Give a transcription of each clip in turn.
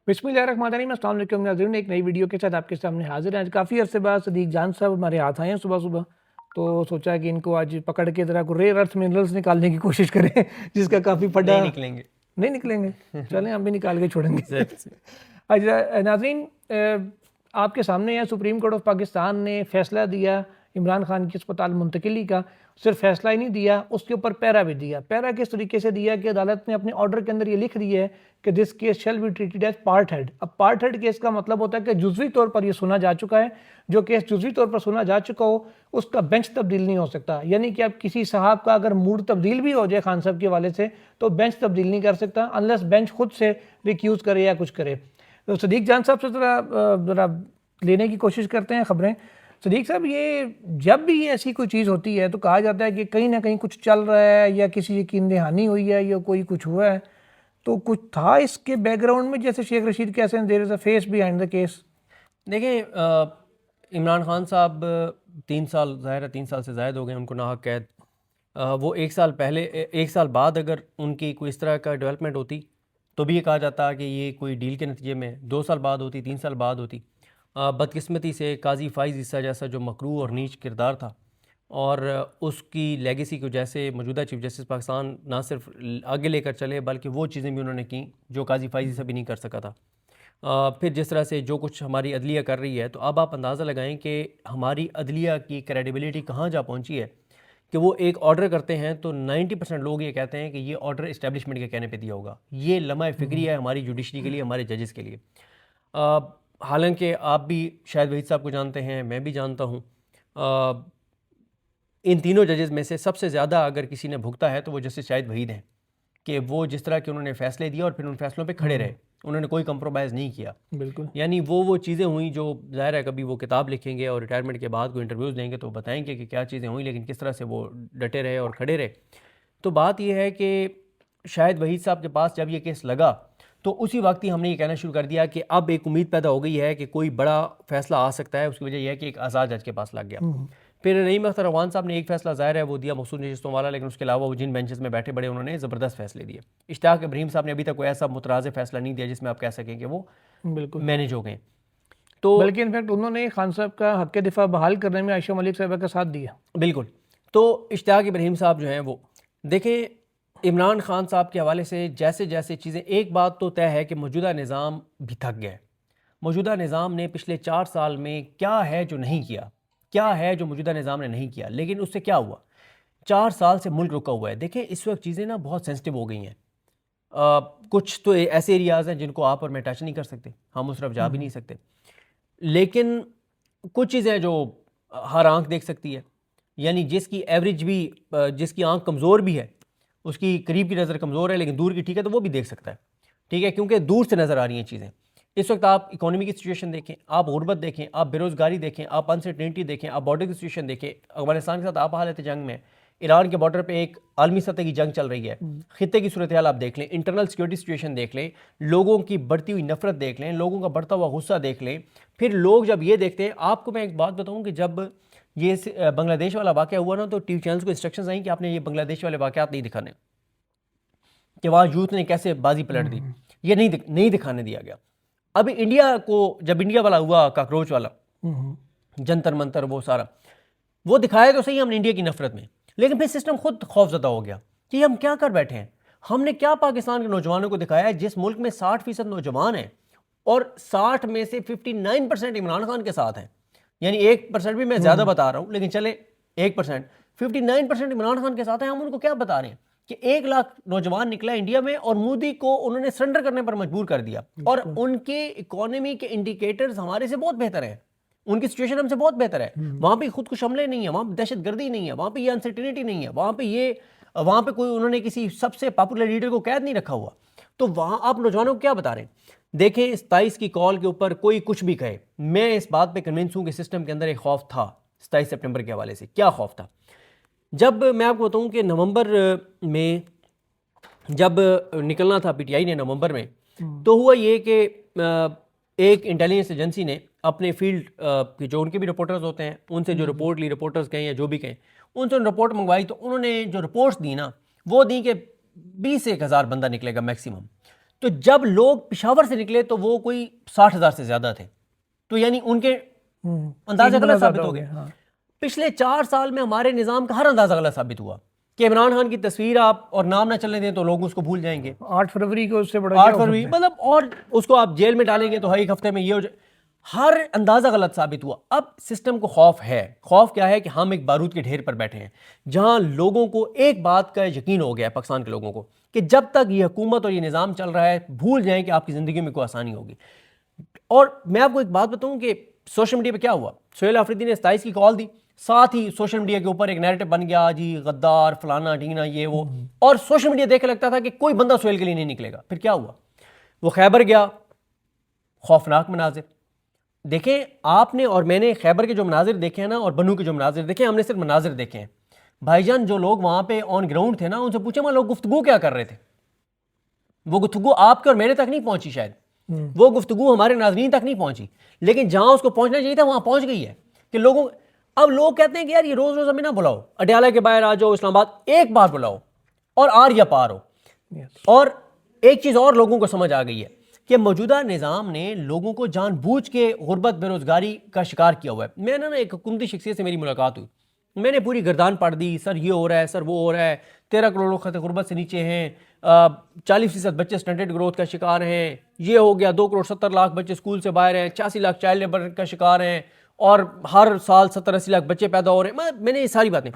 बिस्मिल्लाहिर्रहमानिर्रहीम, अस्सलाम वालेकुम नाज़रीन। एक नई वीडियो के साथ आपके सामने हाजिर हैं। आज काफ़ी अरसे बाद सदीक जान साहब हमारे हाथ आए हैं सुबह सुबह, तो सोचा कि इनको आज पकड़ के ज़रा को रेयर अर्थ मिनरल्स निकालने की कोशिश करें जिसका काफ़ी बड़ा नहीं निकलेंगे। नहीं निकलेंगे। चलें हम भी निकाल के छोड़ेंगे। ज़रूर से। अच्छा नाज़रीन, आपके सामने है सुप्रीम कोर्ट ऑफ पाकिस्तान ने फ़ैसला दिया इमरान खान की अस्पताल मुंतकिली का। सिर्फ फैसला ही नहीं दिया, उसके ऊपर पैरा भी दिया। पैरा किस तरीके से दिया कि अदालत ने अपने ऑर्डर के अंदर ये लिख दिया है कि this case shall be treated as part head. अब पार्ट हेड केस का मतलब होता है कि जुज़वी तौर पर ये सुना जा चुका है। जो केस जुज़वी तौर पर सुना जा चुका हो उसका बेंच तब्दील नहीं हो सकता। यानी कि अब किसी साहब का अगर मूड तब्दील भी हो जाए खान साहब के हवाले से तो बेंच तब्दील नहीं कर सकता अनलेस बेंच खुद से रिक्यूज़ करे या कुछ करे। तो सदीक जान साहब से ज़रा लेने की कोशिश करते हैं खबरें। सदीक साहब, ये जब भी ऐसी कोई चीज़ होती है तो कहा जाता है कि कहीं ना कहीं कुछ चल रहा है या किसी यकीन दहानी हुई है या कोई कुछ हुआ है। तो कुछ था इसके बैकग्राउंड में, जैसे शेख रशीद कहते हैं there is a face behind the case. देखें, इमरान खान साहब 3 साल, ज़ाहिर है 3 साल से ज़ायद हो गए उनको नाहक कैद। वो 1 साल पहले 1 साल बाद अगर उनकी कोई इस तरह का डेवलपमेंट होती तो भी ये कहा जाता कि ये कोई डील के नतीजे में 2 साल बाद होती, 3 साल बाद होती। बदकिस्मती से काजी फ़ाइज़ ईसा जैसा जो मकरूह और नीच किरदार था और उसकी लेगेसी को जैसे मौजूदा चीफ जस्टिस पाकिस्तान ना सिर्फ आगे लेकर चले बल्कि वो चीज़ें भी उन्होंने की जो काजी फ़ाइज़ ईसा भी नहीं कर सका था। फिर जिस तरह से जो कुछ हमारी अदलिया कर रही है, तो अब आप अंदाज़ा लगाएं कि हमारी अदलिया की क्रेडिबिलिटी कहाँ जा पहुँची है कि वो एक ऑर्डर करते हैं तो 90% लोग ये कहते हैं कि ये ऑर्डर इस्टेब्लिशमेंट के कहने पे दिया होगा। ये लम्हा फ़िक्री है हमारी जुडिशरी के लिए, हमारे जजेस के लिए। हालांकि आप भी शायद वहीद साहब को जानते हैं, मैं भी जानता हूँ। इन तीनों जजेस में से सबसे ज़्यादा अगर किसी ने भुगता है तो वो जस्टिस शाहिद वहीद हैं कि वो जिस तरह के उन्होंने फ़ैसले दिए और फिर उन फैसलों पे खड़े रहे, उन्होंने कोई कंप्रोमाइज़ नहीं किया। बिल्कुल। यानी वो चीज़ें हुई जो ज़ाहिर है कभी वो किताब लिखेंगे और रिटायरमेंट के बाद कोई इंटरव्यूज़ देंगे तो बताएंगे कि क्या चीज़ें हुई, लेकिन किस तरह से वो डटे रहे और खड़े रहे। तो बात यह है कि शायद वहीद साहब के पास जब ये केस लगा तो उसी वक्त ही हमने ये कहना शुरू कर दिया कि अब एक उम्मीद पैदा हो गई है कि कोई बड़ा फ़ैसला आ सकता है। उसकी वजह यह है कि एक आज़ाद जज के पास लग गया। फिर नईम अख्तर अवान साहब ने एक फ़ैसला ज़ाहिर है वो दिया मखसूस नशिस्तों वाला, लेकिन उसके अलावा वो जिन बेंचेस में बैठे बड़े उन्होंने ज़बरदस्त फ़ैसले दिए। इश्तियाक इब्राहिम साहब ने अभी तक कोई ऐसा मुतराज़ फ़ैसला नहीं दिया जिसमें आप कह सकें कि वो बिल्कुल मैनेज हो गए। तो बल्कि इनफैक्ट उन्होंने खान साहब का हक के दिफा बहाल करने में आयशा मलिक साहबा का साथ दिया। बिल्कुल। तो इश्तियाक इब्राहिम साहब जो हैं वो देखें, इमरान खान साहब के हवाले से जैसे जैसे चीज़ें, एक बात तो तय है कि मौजूदा निज़ाम भी थक गया है। मौजूदा निज़ाम ने पिछले 4 साल में क्या है जो नहीं किया, क्या है जो मौजूदा निज़ाम ने नहीं किया, लेकिन उससे क्या हुआ? 4 साल से मुल्क रुका हुआ है। देखें, इस वक्त चीज़ें ना बहुत सेंसिटिव हो गई हैं। कुछ तो ऐसे एरियाज़ हैं जिनको आप और मैं टच नहीं कर सकते, हम उस तरफ जा भी नहीं सकते, लेकिन कुछ चीज़ें जो हर आंख देख सकती है, यानी जिसकी एवरेज भी जिसकी आंख कमज़ोर भी है, उसकी करीब की नज़र कमज़ोर है लेकिन दूर की ठीक है, तो वो भी देख सकता है। ठीक है, क्योंकि दूर से नज़र आ रही हैं चीज़ें। इस वक्त आप इकोनॉमी की सिचुएशन देखें, आप गुर्बत देखें, आप बेरोज़गारी देखें, आप अनसर्टेनिटी देखें, आप बॉर्डर की सिचुएशन देखें। अफगानिस्तान के साथ आप हालत जंग में, ईरान के बॉर्डर पे एक आलमी सतह की जंग चल रही है। खित्ते की सूरत हाल आप देख लें, इंटरनल सिक्योरिटी सिचुएशन देख लें, लोगों की बढ़ती हुई नफरत देख लें, लोगों का बढ़ता हुआ गुस्सा देख लें। फिर लोग जब ये देखते हैं, आपको मैं एक बात बताऊं कि जब ये बांग्लादेश वाला वाक़या हुआ ना, तो टीवी चैनल्स को इंस्ट्रक्शंस आई कि आपने ये बांग्लादेश वाले वाक़यात नहीं दिखाने, कि वहाँ यूथ ने कैसे बाजी पलट दी, ये नहीं दिखाने दिया गया। अभी इंडिया को, जब इंडिया वाला हुआ, काकरोच वाला, जंतर मंतर, वो सारा वो दिखाया तो सही हमने इंडिया की नफरत में, लेकिन फिर सिस्टम खुद खौफजदा हो गया कि हम क्या कर बैठे हैं। हमने क्या पाकिस्तान के नौजवानों को दिखाया है, जिस मुल्क में 60% नौजवान हैं और 60 में से 59% इमरान खान के साथ हैं। यानी 1% भी मैं ज़्यादा बता रहा हूँ, लेकिन चले 1%, 59% इमरान खान के साथ हैं। हम उनको क्या बता रहे हैं कि 1 लाख नौजवान निकला इंडिया में और मोदी को उन्होंने सरेंडर करने पर मजबूर कर दिया, और उनके इकोनॉमी के इंडिकेटर्स हमारे से बहुत बेहतर हैं, उनकी सिचुएशन हमसे बहुत बेहतर है। वहाँ पे खुद कुछ हमले नहीं है, वहाँ पे दहशतगर्दी नहीं है, वहाँ पे ये अनसर्टेनिटी नहीं है, वहाँ पे कोई उन्होंने किसी सबसे पॉपुलर लीडर को कैद नहीं रखा हुआ। तो वहाँ आप नौजवानों को क्या बता रहे हैं? देखें, 27 की कॉल के ऊपर कोई कुछ भी कहे, मैं इस बात पे कन्विंस हूँ कि सिस्टम के अंदर एक खौफ था 27 सितंबर के हवाले से। क्या खौफ था? जब मैं आपको बताऊँ कि नवंबर में जब निकलना था पीटीआई ने नवंबर में, तो हुआ ये कि एक इंटेलिजेंस एजेंसी ने अपने फील्ड के जो उनके भी रिपोर्टर्स होते हैं, उनसे जो रिपोर्ट ली, रिपोर्टर्स कहें या जो भी कहें, उनसे रिपोर्ट मंगवाई। तो उन्होंने जो रिपोर्ट्स दी ना, वो दी कि 20 से 1,000 बंदा निकलेगा मैक्सिमम। तो जब लोग पेशावर से निकले तो वो कोई 60,000 से ज़्यादा थे, तो यानी उनके अंदाज़ा गलत साबित हो गए। हाँ। पिछले 4 साल में हमारे निज़ाम का हर अंदाज़ा गलत साबित हुआ कि इमरान खान की तस्वीर आप और नाम ना चलने दें तो लोग उसको भूल जाएंगे। 8 फरवरी को उससे बड़ा 8 क्या हो फरवरी सकता है? मतलब, और उसको आप जेल में डालेंगे तो एक हफ्ते में ये हो जाए। हर अंदाज़ा गलत साबित हुआ। अब सिस्टम को खौफ है। खौफ क्या है कि हम एक बारूद के ढेर पर बैठे हैं, जहां लोगों को एक बात का यकीन हो गया है, पाकिस्तान के लोगों को, कि जब तक ये हुकूमत और ये निज़ाम चल रहा है भूल जाएं कि आपकी ज़िंदगी में कोई आसानी होगी। और मैं आपको एक बात बताऊं कि सोशल मीडिया पे क्या हुआ। सुहेल आफरीदी ने 27 की कॉल दी, साथ ही सोशल मीडिया के ऊपर एक नैरेटिव बन गया, जी गद्दार फलाना ढीना ये वो, और सोशल मीडिया देख के लगता था कि कोई बंदा सुहेल के लिए नहीं निकलेगा। फिर क्या हुआ, वो खैबर गया, खौफनाक मनाजिर देखें आपने और मैंने। खैबर के जो मनाजिर देखे हैं ना, और बनू के जो मनाजिर देखे, हमने सिर्फ मनाजिर देखे हैं। भाईजान जो लोग वहां पे ऑन ग्राउंड थे ना, उनसे पूछे वहां लोग गुफ्तगू क्या कर रहे थे। वो गुफ्तगू आपके और मेरे तक नहीं पहुंची, शायद वो गुफ्तगू हमारे नाज़रीन तक नहीं पहुंची, लेकिन जहां उसको पहुंचना चाहिए था वहां पहुंच गई है। कि लोगों, अब लोग कहते हैं कि यार ये रोज रोज हमें ना बुलाओ, अडयाला के बाहर आ जाओ, इस्लामाबाद एक बार बुलाओ और आर या पार हो। और एक चीज और लोगों को समझ आ गई है कि मौजूदा निज़ाम ने लोगों को जानबूझ के गुर्बत बेरोजगारी का शिकार किया हुआ है। मैंने ना एक हुकूमती शख्सियत से मेरी मुलाकात हुई, मैंने पूरी गर्दान पढ़ दी, सर ये हो रहा है, सर वो हो रहा है, 13 करोड़ लोग खत गुर्बत से नीचे हैं, 40% बच्चे स्टंटेड ग्रोथ का शिकार हैं, ये हो गया 2 करोड़ 70 लाख बच्चे स्कूल से बाहर हैं, 86 लाख चाइल्ड लेबर का शिकार हैं, और हर साल 70-80 लाख बच्चे पैदा हो रहे हैं। मैंने ये सारी बातें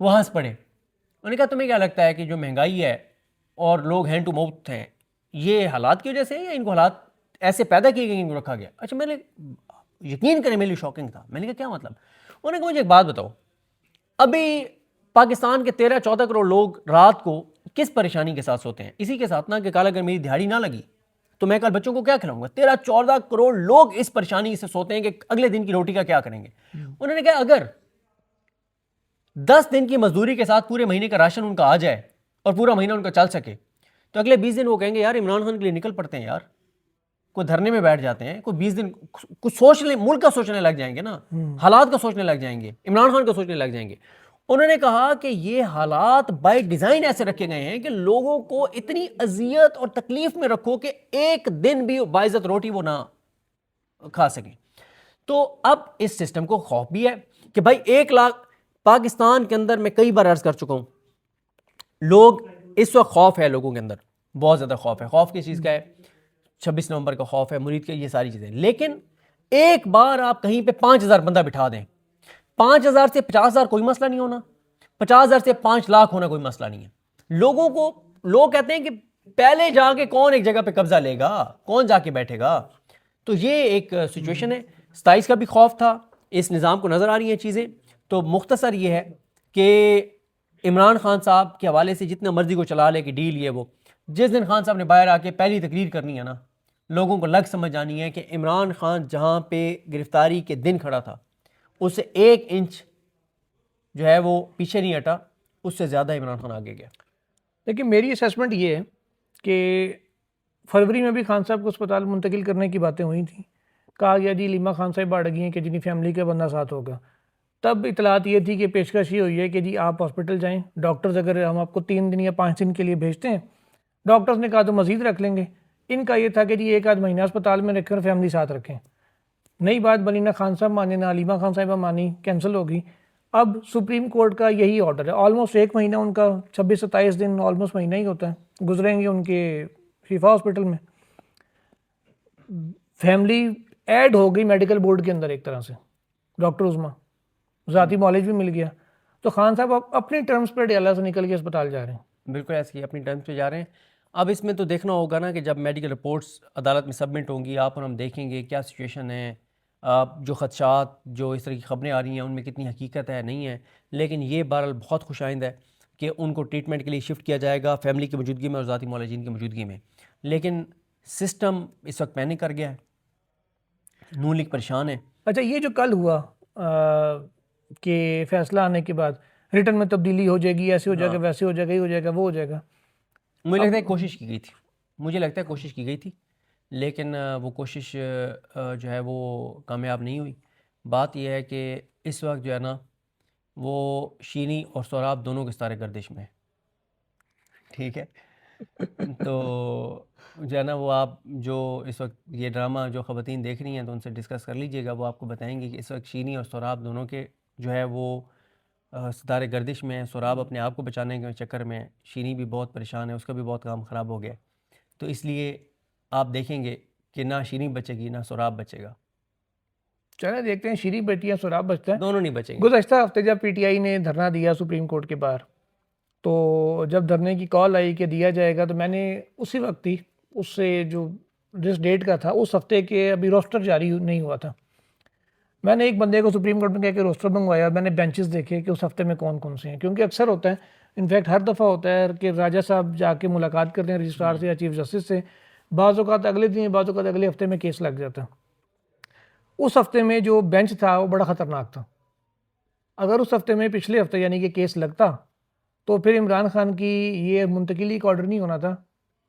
वहाँ से पढ़े। उन्होंने कहा तुम्हें क्या लगता है कि जो महंगाई है और लोग हैंड टू माउथ हैं, ये हालात की वजह से है या इनको हालात ऐसे पैदा किए गए, इनको रखा गया? अच्छा, मैंने यकीन करें मेरे लिए शॉकिंग था। मैंने कहा क्या मतलब? उन्होंने कहा मुझे एक बात बताओ, अभी पाकिस्तान के 13-14 करोड़ लोग रात को किस परेशानी के साथ सोते हैं? इसी के साथ ना कि कल अगर मेरी दिहाड़ी ना लगी तो मैं कल बच्चों को क्या खिलाऊंगा। 13-14 करोड़ लोग इस परेशानी से सोते हैं कि अगले दिन की रोटी का क्या करेंगे। उन्होंने कहा अगर 10 दिन की मजदूरी के साथ पूरे महीने का राशन उनका आ जाए और पूरा महीना उनका चल सके, तो अगले 20 दिन वो कहेंगे यार इमरान खान के लिए निकल पड़ते हैं यार। कोई धरने में बैठ जाते हैं, कोई 20 दिन कुछ सोच ले, मुल्क का सोचने लग जाएंगे ना, हालात का सोचने लग जाएंगे, इमरान खान का सोचने लग जाएंगे। उन्होंने कहा कि ये हालात बाय डिजाइन ऐसे रखे गए हैं कि लोगों को इतनी अजियत और तकलीफ में रखो कि एक दिन भी बाइज्जत रोटी वो ना खा सकें। तो अब इस सिस्टम को खौफ भी है कि भाई 1 लाख पाकिस्तान के अंदर, मैं कई बार अर्ज कर चुका हूं, लोग इस वक्त खौफ है, लोगों के अंदर बहुत ज्यादा खौफ है। खौफ किस चीज का है? 26 नवंबर का खौफ है, मुरीद का, ये सारी चीजें। लेकिन एक बार आप कहीं पे 5,000 बंदा बिठा दें, 5,000 से 50,000 कोई मसला नहीं होना, 50,000 से 5 लाख होना कोई मसला नहीं है। लोगों को, लोग कहते हैं कि पहले जाके कौन एक जगह पे कब्जा लेगा, कौन जाके बैठेगा। तो ये एक सिचुएशन है। 27 का भी खौफ था, इस निज़ाम को नज़र आ रही हैं चीज़ें। तो मुख्तसर ये है कि इमरान खान साहब के हवाले से जितना मर्जी को चला ले कि डील ये वो, जिस दिन खान साहब ने बाहर आके पहली तकरीर करनी है ना, लोगों को लग समझ आनी है कि इमरान खान जहाँ पे गिरफ्तारी के दिन खड़ा था उससे 1 इंच जो है वो पीछे नहीं हटा, उससे ज़्यादा इमरान खान आगे गया। लेकिन मेरी असेसमेंट ये है कि फरवरी में भी खान साहब को अस्पताल मुंतकिल करने की बातें हुई थी। कहा गया जी लीमा खान साहब बढ़ गई हैं कि जिनकी फैमिली का बंदा साथ होगा। तब इतलात ये थी कि पेशकश ये हुई है कि जी आप हॉस्पिटल जाएं, डॉक्टर्स अगर हम आपको 3 दिन या 5 दिन के लिए भेजते हैं, डॉक्टर्स ने कहा तो मज़ीद रख लेंगे। इनका ये था कि जी 1 आध महीना अस्पताल में रखकर फैमिली साथ रखें। नई बात बनी, ना खान साहब माने ना लीमा खान साहिबा मानी, कैंसिल होगी। अब सुप्रीम कोर्ट का यही ऑर्डर है। ऑलमोस्ट 1 महीना उनका 26-27 दिन ऑलमोस्ट महीना ही होता है गुजरेंगे उनके शिफा हॉस्पिटल में। फैमिली ऐड हो गई मेडिकल बोर्ड के अंदर एक तरह से, डॉक्टर उस्मा ज़ाती नॉलेज भी मिल गया। तो खान साहब अब अपने टर्म्स पर अडयाला से निकल के अस्पताल जा रहे हैं। बिल्कुल ऐसे ही अपनी टर्म्स पे जा रहे हैं। अब इसमें तो देखना होगा ना कि जब मेडिकल रिपोर्ट्स अदालत में सबमिट होंगी, आप और हम देखेंगे क्या सिचुएशन है, जो खदशात, जो इस तरह की खबरें आ रही हैं उनमें कितनी हकीकत है नहीं है। लेकिन ये बहरहाल बहुत खुशाइंद है कि उनको ट्रीटमेंट के लिए शिफ्ट किया जाएगा फैमिली की मौजूदगी में और ज़ाती मौलजीन की मौजूदगी में। लेकिन सिस्टम इस वक्त पैनिक कर गया है, नून लीग परेशान है। अच्छा, ये जो कल हुआ कि फैसला आने के बाद रिटर्न में तब्दीली हो जाएगी, ऐसे हो जाएगा, वैसे हो जाएगा, ये हो जाएगा, वो हो जाएगा, मुझे लगता है कोशिश की गई थी, मुझे लगता है कोशिश की गई थी, लेकिन वो कोशिश जो है वो कामयाब नहीं हुई। बात यह है कि इस वक्त जो है ना वो शीनी और सौराब दोनों के सितारे गर्दिश में है। ठीक है, तो जो है ना वो आप जो इस वक्त ये ड्रामा जो ख़वातीन देख रही हैं तो उनसे डिस्कस कर लीजिएगा, वो आपको बताएंगे कि इस वक्त शीनी और सोराब दोनों के जो है वो सितारे गर्दिश में है। सोराब अपने आप को बचाने के चक्कर में है, शीनी भी बहुत परेशान है, उसका भी बहुत काम ख़राब हो गया है। तो इसलिए आप देखेंगे कि ना शीनी बचेगी ना सोराब बचेगा, चले देखते हैं शीरी बेटी या सोराब बचता है। दोनों नहीं बचेंगे। गुज़श्ता हफ्ते जब पीटीआई ने धरना दिया सुप्रीम कोर्ट के बाहर, तो जब धरने की कॉल आई कि दिया जाएगा, तो मैंने उसी वक्त ही उससे जो जिस डेट का था उस हफ्ते के अभी रोस्टर जारी नहीं हुआ था, मैंने एक बंदे को सुप्रीम कोर्ट में कह के रोस्टर मंगवाया और मैंने बेंचेस देखे कि उस हफ्ते में कौन कौन से हैं, क्योंकि अक्सर होता है, इनफैक्ट हर दफ़ा होता है कि राजा साहब जाके मुलाकात करते हैं रजिस्ट्रार से या चीफ जस्टिस से, बाज़ औक़ात अगले दिन, बाज़ औक़ात अगले हफ्ते में केस लग जाता है। उस हफ्ते में जो बेंच था वो बड़ा ख़तरनाक था। अगर उस हफ्ते में पिछले हफ्ते यानी कि केस लगता तो फिर इमरान खान की ये मुंतकिली का ऑर्डर नहीं होना था,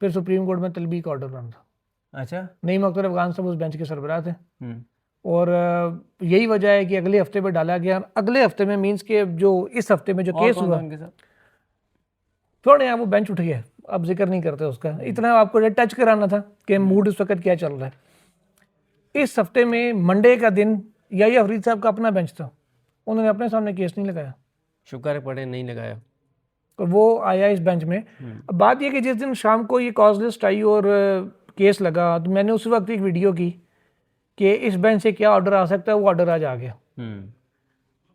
फिर सुप्रीम कोर्ट में तलबी का ऑर्डर होना था। अच्छा, नईम अख्तर अफगान साहब उस बेंच के सरबराह थे और यही वजह है कि अगले हफ्ते पे डाला गया। अगले हफ्ते में मींस के जो इस हफ्ते में जो और केस कौन हुआ, था उनके साथ? थोड़े यहाँ वो बेंच उठ गया, अब जिक्र नहीं करते उसका, इतना आपको टच कराना था कि मूड इस वक्त क्या चल रहा है। इस हफ्ते में मंडे का दिन या फरीद साहब का अपना बेंच था, उन्होंने अपने सामने केस नहीं लगाया, शुक्र पड़े नहीं लगाया। और वो आया इस बेंच में। अब बात यह कि जिस दिन शाम को ये कॉज लिस्ट आई और केस लगा, तो मैंने उस वक्त एक वीडियो की कि इस बेंच से क्या ऑर्डर आ सकता है, वो ऑर्डर आज आ गया।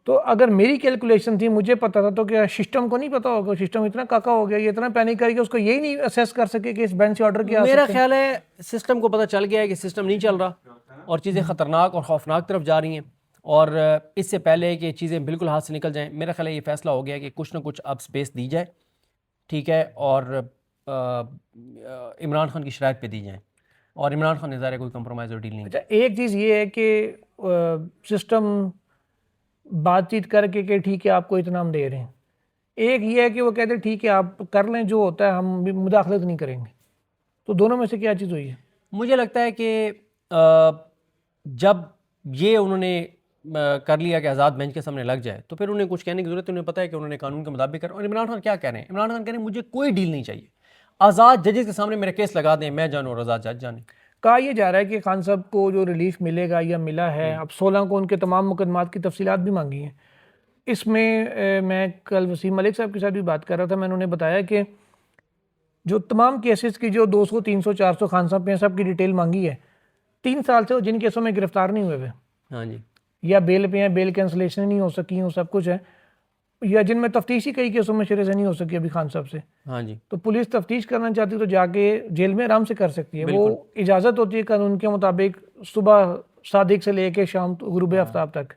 तो अगर मेरी कैलकुलेशन थी, मुझे पता था, तो क्या सिस्टम को नहीं पता होगा? सिस्टम इतना काका हो गया, ये इतना पैनिक करके उसको यही नहीं असेस कर सके कि इस बेंच से ऑर्डर क्या आ मेरा सकते हैं। ख्याल है सिस्टम को पता चल गया है कि सिस्टम नहीं चल रहा और चीज़ें ख़तरनाक और खौफनाक तरफ जा रही हैं, और इससे पहले कि चीज़ें बिल्कुल हाथ से निकल जाएं, मेरा ख्याल है ये फैसला हो गया कि कुछ ना कुछ अब स्पेस दी जाए, ठीक है, और इमरान खान की शराइत पे दी जाए, और इमरान खान ने ज़ाहिर है कोई कंप्रोमाइज़ और डील नहीं। अच्छा, एक चीज़ ये है कि सिस्टम बातचीत करके कि ठीक है आपको इतना हम दे रहे हैं, एक ये है कि वो कहते हैं ठीक है आप कर लें, जो होता है हम भी मुदाखलत नहीं करेंगे। तो दोनों में से क्या चीज़ हुई है? मुझे लगता है कि जब ये उन्होंने कर लिया कि आज़ाद बेंच के सामने लग जाए, तो फिर उन्हें कुछ कहने की ज़रूरत है। उन्हें पता है कि उन्होंने कानून के मुताबिक कर, और इमरान खान क्या कह रहे हैं? इमरान खान कह रहे हैं मुझे कोई डील नहीं चाहिए, आज़ाद जजेस के सामने मेरा केस लगा दें, मैं जानूँ और आज़ाद जज जाने। कहा यह जा रहा है कि खान साहब को जो रिलीफ मिलेगा या मिला है, अब 16 को उनके तमाम मुकदमात की तफसीलात भी मांगी हैं। इसमें मैं कल वसीम मलिक साहब के साथ भी बात कर रहा था, मैंने उन्हें बताया कि जो तमाम केसेस की जो 200, 300, 400 खान साहब पे सब की डिटेल मांगी है, 3 साल से वो जिन केसों में गिरफ्तार नहीं हुए वे, हाँ जी, या बेल पे हैं, बेल कैंसलेशन नहीं हो सकी हो, सब कुछ है, या जिनमें तफ्तीशी कई केसों में शरह से नहीं हो सकी अभी खान साहब से, हाँ जी, तो पुलिस तफ्तीश करना चाहती तो जाके जेल में आराम से कर सकती है। वो इजाज़त होती है कानून के मुताबिक सुबह सादिक से लेके शाम गुरूब आफ्ताब तक।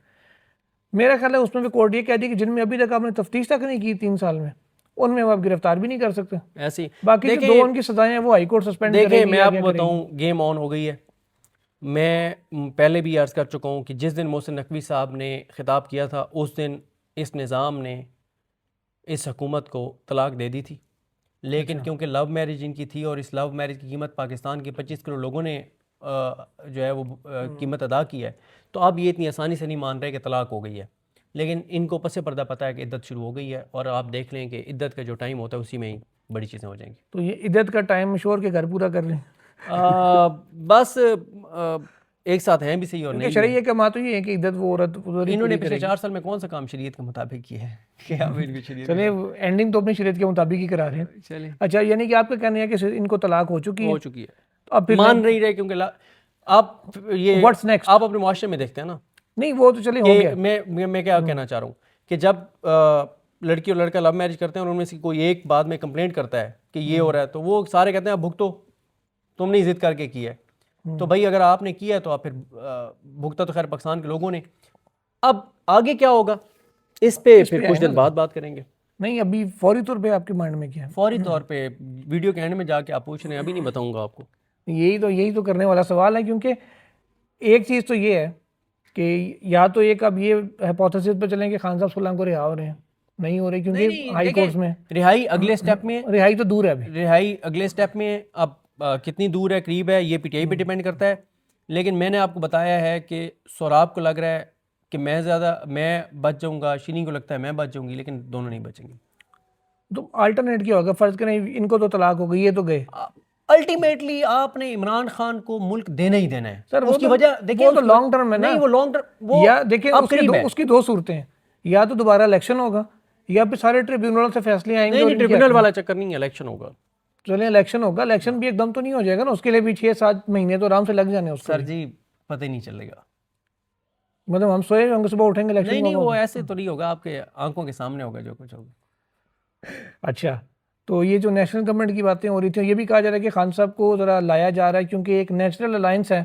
मेरा ख्याल है उसमें भी कोर्ट ये कह दी कि जिनमें अभी तक आपने तफ्तीश तक नहीं की 3 साल में, उनमें आप गिरफ्तार भी नहीं कर सकते। ऐसे ही बाकी जो 2 उनकी सजाएं हैं वो हाई कोर्ट सस्पेंड करेगी। देखिए, मैं या आपको क्या करेगी? बताऊं, गेम ऑन हो गई है। मैं पहले भी अर्ज़ कर चुका हूं कि जिस दिन मोहसिन नकवी साहब ने खिताब किया था, उस दिन इस निज़ाम ने इस हुकूमत को तलाक दे दी थी, लेकिन क्योंकि लव मैरिज इनकी थी और इस लव मैरिज की कीमत पाकिस्तान के 25 करोड़ लोगों ने जो है वो कीमत अदा की है, तो अब ये इतनी आसानी से नहीं मान रहे कि तलाक हो गई है। लेकिन इनको पसे पर्दा पता है कि इद्दत शुरू हो गई है, और आप देख लें कि इद्दत का जो टाइम होता है उसी में ही बड़ी चीज़ें हो जाएंगी। तो ये इद्दत का टाइम शोर के घर पूरा कर लें, बस एक साथ हैं भी सही और क्योंकि नहीं भी। शरीय का माँ तो ये है कि इद्दत वो औरत पूरी इन्होंने पूरी पिछले करेगी। 4 साल में कौन सा काम शरीयत के मुताबिक किया है कि अब इनकी शरीयत चलिए एंडिंग तो अपनी शरीयत के मुताबिक ही करा रहे हैं। चले अच्छा, यानी कि आपका कहना है कि इनको तलाक हो चुकी है, हो चुकी है, तो अब फिर मान नहीं रहे, क्योंकि आप ये व्हाट्स नेक्स्ट? आप अपने मुआशरे में देखते हैं ना नहीं वो तो चले हो कि गया। मैं क्या कहना चाह रहा हूँ कि जब लड़की और लड़का लव मैरिज करते हैं और उनमें से कोई एक बाद में कंप्लेंट करता है कि ये हो रहा है, तो वो सारे कहते हैं अब भुगतो, तुमने जिद करके किया है। तो भाई अगर आपने किया है तो आप फिर भुगता तो खैर पाकिस्तान के लोगों ने। अब आगे क्या होगा इस पे फिर कुछ दिन बाद बात करेंगे। नहीं अभी फौरी तौर पे आपके माइंड में क्या है? फौरी तौर पे वीडियो के एंड में जाके आप पूछ रहे हैं, अभी नहीं बताऊंगा आपको। यही तो करने वाला सवाल है, क्योंकि एक चीज़ तो ये है कि या तो एक अब ये हाइपोथेसिस पे चलें कि खान साहब 16 को रिहा हो रहे हैं, नहीं हो रहे क्योंकि हाई कोर्ट्स में रिहाई अगले स्टेप में, रिहाई तो दूर है अभी। रिहाई अगले स्टेप में अब कितनी दूर है, करीब है, ये पीटीआई पे डिपेंड करता है। लेकिन मैंने आपको बताया है कि सोराब को लग रहा है कि मैं बच जाऊंगा, शीनी को लगता है मैं बच जाऊंगी, लेकिन दोनों नहीं बचेंगे। तो अल्टरनेट क्या होगा? फर्ज करें इनको तो तलाक हो गई, ये तो गए अल्टीमेटली आपने इमरान खान को मुल्क देना ही देना है सर। वो उसकी तो वजह देखिए, वो तो उसकी लॉन्ग टर्म है ना। नहीं वो लॉन्ग टर्म वो या देखिए अब करीब है। उसकी दो सूरतें हैं, या तो दोबारा इलेक्शन होगा या फिर सारे ट्रिब्यूनल से फैसले आएंगे। नहीं और नहीं, इनकी ट्रिब्यूनल वाला चक्कर नहीं है, इलेक्शन होगा। चलिए इलेक्शन होगा, इलेक्शन भी एकदम तो नहीं हो जाएगा ना, उसके लिए भी 6-7 महीने तो आराम से लग जाने उसको सर भी। जी पता ही नहीं चलेगा। मतलब हम सोए होंगे सुबह उठेंगे इलेक्शन नहीं नहीं, वो होगा। ऐसे तो नहीं होगा, आपके आंखों के सामने होगा जो कुछ होगा। अच्छा, तो ये जो नेशनल गवर्नमेंट की बातें हो रही थी, ये भी कहा जा रहा है कि खान साहब को ज़रा लाया जा रहा है, क्योंकि एक नेचुरल अलायंस है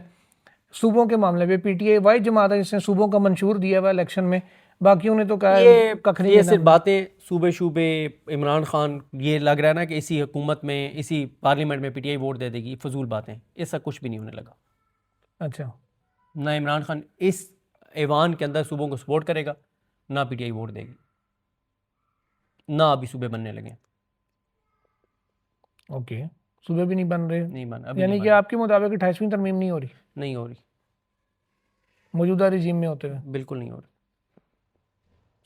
सूबों के मामले में। पीटीआई वाई जमात है जिसने सूबों का मंशूर दिया हुआ इलेक्शन में, बाकियों ने तो कहा कख नहीं ये लेना सिर्फ हमने। बातें सूबे शूबे इमरान खान, ये लग रहा है ना कि इसी हुकूमत में, इसी पार्लियामेंट में पीटीआई वोट दे देगी, फजूल बातें, ऐसा कुछ भी नहीं होने लगा। अच्छा, ना इमरान खान इस ऐवान के अंदर सूबों को सपोर्ट करेगा, ना पीटीआई वोट देगी, ना अभी सूबे बनने लगे। ओके, सूबे भी नहीं बन रहे, नहीं बन, अभी यानी नहीं कि बन, आपके मुताबिक 28वीं तरमीम नहीं हो रही नहीं हो रही, मौजूदा रिजीम में होते हुए? बिल्कुल नहीं हो रही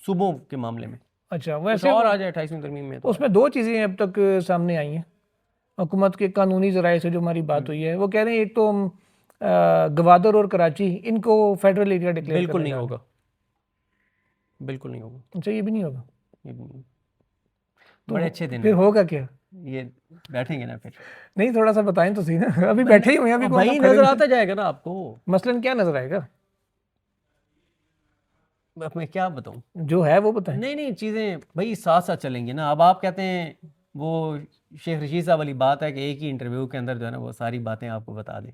सूबों के मामले में। अच्छा, कुछ वैसे और आ जाए 28वीं तरमीम में तो उसमें दो चीज़ें अब तक सामने आई हैं हुकूमत के कानूनी ज़राए से जो हमारी बात हुई है। वो कह रहे हैं एक तो गवादर और कराची, इनको फेडरल एरिया डिक्लेयर बिल्कुल करने नहीं जा रहे होगा, बिल्कुल नहीं होगा, हैं। अच्छा, ये भी नहीं होगा ये भी नहीं। तो बड़े अच्छे दिन फिर हैं, होगा क्या? ये बैठेंगे ना फिर। नहीं, थोड़ा सा बताएं तो सही ना। अभी बैठे ही हुए हैं, अभी कौन सा भाई खड़े नजर नहीं। आता जाएगा ना आपको। मसलन क्या नजर आएगा? अब मैं क्या बताऊं। जो है वो बताएं। नहीं नहीं, चीज़ें भाई साथ साथ चलेंगी ना। अब आप कहते हैं वो शेख रशीद साहब वाली बात है कि एक ही इंटरव्यू के अंदर जो है ना वो सारी बातें आपको बता दें।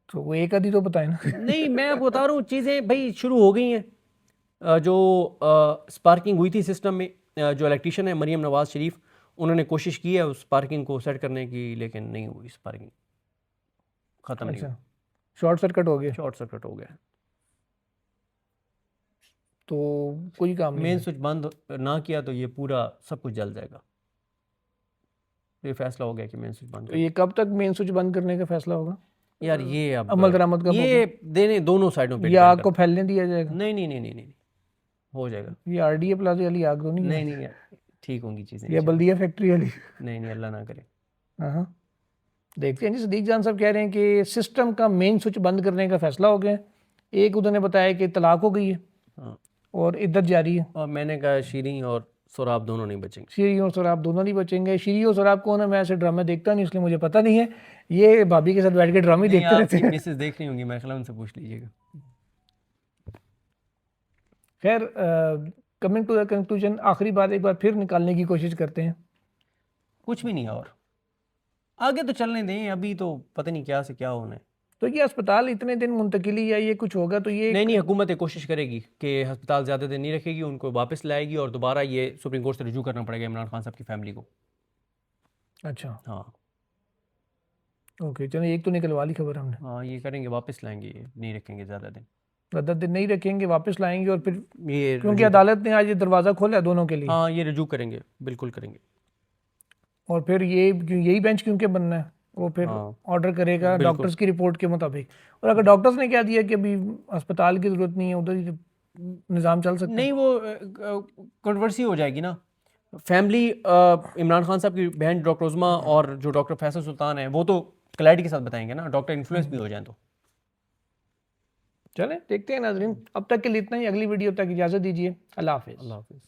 तो वो एक आधी तो बताएं ना। नहीं, मैं आपको बता रहा हूँ, चीज़ें भाई शुरू हो गई हैं। जो स्पार्किंग हुई थी सिस्टम में, जो इलेक्ट्रिशियन है मरीम नवाज शरीफ, उन्होंने कोशिश की है उस स्पार्किंग को सेट करने की, लेकिन नहीं हुई स्पार्किंग, ख़त्म नहीं अच्छा, हुई, शॉर्ट सर्किट हो गया शॉर्ट सर्किट हो गया। तो कोई काम नहीं मेन है। स्विच बंद ना किया तो ये पूरा सब कुछ जल जाएगा। ये फैसला हो गया कि मेन स्विच बंद तो कर। ये कब तक मेन स्विच बंद करने का फैसला होगा? यार ये अब अमल दरामद कब ये देने दोनों साइडों पे या डिपेंड आग को करता फैलने दिया जाएगा? है। नहीं नहीं नहीं नहीं नहीं, हो जाएगा। ये आरडीए प्लाजा वाली आग तो नहीं है? नहीं नहीं यार, ठीक होंगी चीज़ें या इंशाल्लाह। बल्दिया फैक्ट्री वाली? नहीं नहीं, अल्लाह ना करे। हाँ, देखते हैं जी। सदीक जान साहब कह रहे हैं कि सिस्टम का मेन स्विच बंद करने का फैसला हो गया है। एक उन्होंने बताया कि तलाक हो गई है हाँ, और इद्दत जारी है। और मैंने कहा शीरी और सुराब दोनों नहीं बचेंगे। शीरी और शराब दोनों नहीं बचेंगे। शीरी और शराब कौन है? मैं ऐसे ड्रामे देखता नहीं, इसलिए मुझे पता नहीं है। ये भाभी के साथ बैठ के ड्रामे नहीं, देखते रहते आपकी हैं। मिसेस देख रही होंगी, मैं ख्याल उनसे पूछ लीजिएगा। खैर, कमिंग टू द कंक्लूजन, आखिरी बात एक बार फिर निकालने की कोशिश करते हैं। कुछ भी नहीं है, और आगे तो चलने दें, अभी तो पता नहीं क्या से क्या होना है। तो ये अस्पताल इतने दिन मुंतकिली या ये कुछ होगा तो ये नहीं नहीं, हुकूमत कोशिश करेगी कि अस्पताल ज़्यादा दिन नहीं रखेगी, उनको वापस लाएगी और दोबारा ये सुप्रीम कोर्ट से रजू करना पड़ेगा इमरान खान साहब की फैमिली को। अच्छा, हाँ ओके, चलिए एक तो निकलवा ली खबर हमने। हाँ, ये करेंगे, वापस लाएंगे, ये नहीं रखेंगे ज़्यादा दिन। 10 दिन नहीं रखेंगे, वापस लाएंगे और फिर ये क्योंकि अदालत ने आज ये दरवाज़ा खोला है दोनों के लिए। हाँ, ये रजू करेंगे, बिल्कुल करेंगे। और फिर यही बेंच क्योंकि बनना है, वो फिर हाँ ऑर्डर करेगा बिल्कुल। डॉक्टर्स की रिपोर्ट के मुताबिक। और अगर डॉक्टर्स ने क्या दिया कि अभी अस्पताल की ज़रूरत नहीं है, उधर ही निज़ाम चल सकता है। नहीं, वो कंट्रोवर्सी हो जाएगी ना। फैमिली इमरान खान साहब की बहन डॉक्टर उज़मा और जो डॉक्टर फैसल सुल्तान है वो तो क्लैरिटी के साथ बताएंगे ना, डॉक्टर इन्फ्लुएंस भी हो जाए तो। चलें देखते हैं नाज़रीन, अब तक के लिए इतना ही। अगली वीडियो तक इजाज़त दीजिए। अल्लाह हाफ़िज़। अल्लाह हाफिज़।